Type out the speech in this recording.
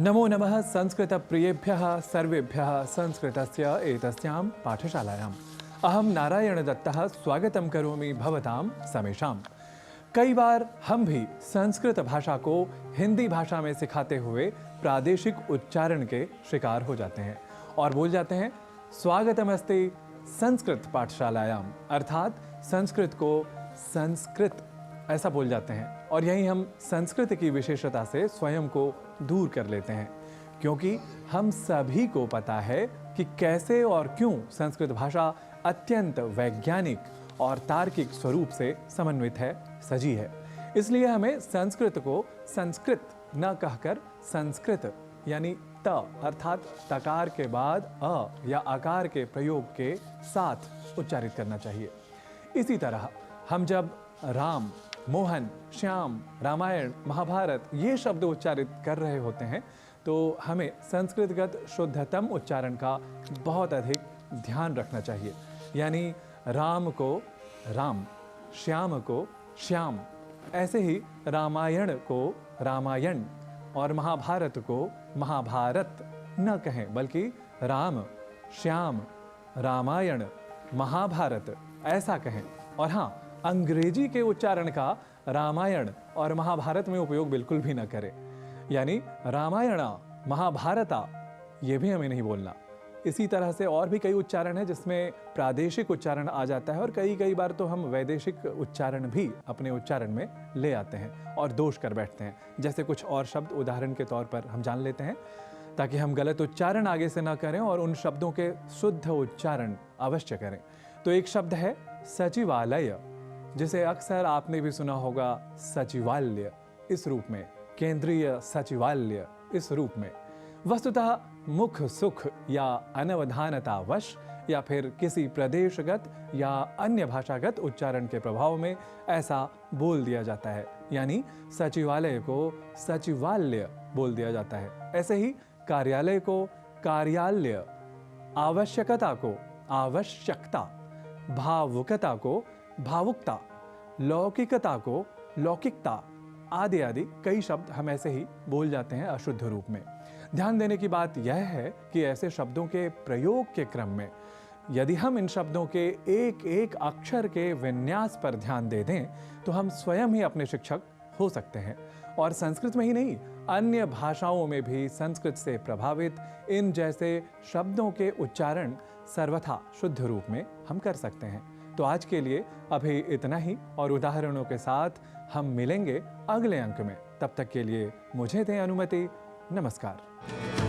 नमो नमः संस्कृतप्रियेभ्यः सर्वेभ्यः संस्कृतस्य एतस्यां पाठशालायाम् अहं नारायणदत्तः स्वागतं करोमि भवतां समेषां। कई बार हम भी संस्कृत भाषा को हिंदी भाषा में सिखाते हुए प्रादेशिक उच्चारण के शिकार हो जाते हैं और बोल जाते हैं स्वागतमस्ते संस्कृत पाठशालायां, अर्थात संस्कृत को संस्कृत ऐसा बोल जाते हैं और यही हम संस्कृत की विशेषता से स्वयं को दूर कर लेते हैं, क्योंकि हम सभी को पता है कि कैसे और क्यों संस्कृत भाषा अत्यंत वैज्ञानिक और तार्किक स्वरूप से समन्वित है, सजी है। इसलिए हमें संस्कृत को संस्कृत न कहकर संस्कृत यानी त अर्थात तकार के बाद अ या आकार के प्रयोग के साथ उच्चारित करना चाहिए। इसी तरह हम जब राम, मोहन, श्याम, रामायण, महाभारत ये शब्द उच्चारित कर रहे होते हैं तो हमें संस्कृतगत शुद्धतम उच्चारण का बहुत अधिक ध्यान रखना चाहिए। यानी राम को राम, श्याम को श्याम, ऐसे ही रामायण को रामायण और महाभारत को महाभारत न कहें, बल्कि राम, श्याम, रामायण, महाभारत ऐसा कहें। और हाँ, अंग्रेजी के उच्चारण का रामायण और महाभारत में उपयोग बिल्कुल भी न करें। यानी रामायणा, महाभारता ये भी हमें नहीं बोलना। इसी तरह से और भी कई उच्चारण हैं जिसमें प्रादेशिक उच्चारण आ जाता है और कई बार तो हम वैदेशिक उच्चारण भी अपने उच्चारण में ले आते हैं और दोष कर बैठते हैं। जैसे कुछ और शब्द उदाहरण के तौर पर हम जान लेते हैं ताकि हम गलत उच्चारण आगे से ना करें और उन शब्दों के शुद्ध उच्चारण अवश्य करें। तो एक शब्द है सचिवालय, जिसे अक्सर आपने भी सुना होगा सचिवालय इस रूप में, केंद्रीय सचिवालय इस रूप में। वस्तुतः मुख सुख या अनवधानतावश या फिर किसी प्रदेशगत या अन्य भाषागत उच्चारण के प्रभाव में ऐसा बोल दिया जाता है। यानी सचिवालय को सचिवालय बोल दिया जाता है। ऐसे ही कार्यालय को कार्यालय, आवश्यकता को आवश्यकता, भावुकता को भावुकता, लौकिकता को लौकिकता आदि आदि कई शब्द हम ऐसे ही बोल जाते हैं अशुद्ध रूप में। ध्यान देने की बात यह है कि ऐसे शब्दों के प्रयोग के क्रम में यदि हम इन शब्दों के एक एक अक्षर के विन्यास पर ध्यान दे दें तो हम स्वयं ही अपने शिक्षक हो सकते हैं। और संस्कृत में ही नहीं, अन्य भाषाओं में भी संस्कृत से प्रभावित इन जैसे शब्दों के उच्चारण सर्वथा शुद्ध रूप में हम कर सकते हैं। तो आज के लिए अभी इतना ही और उदाहरणों के साथ हम मिलेंगे अगले अंक में। तब तक के लिए मुझे दें अनुमति। नमस्कार।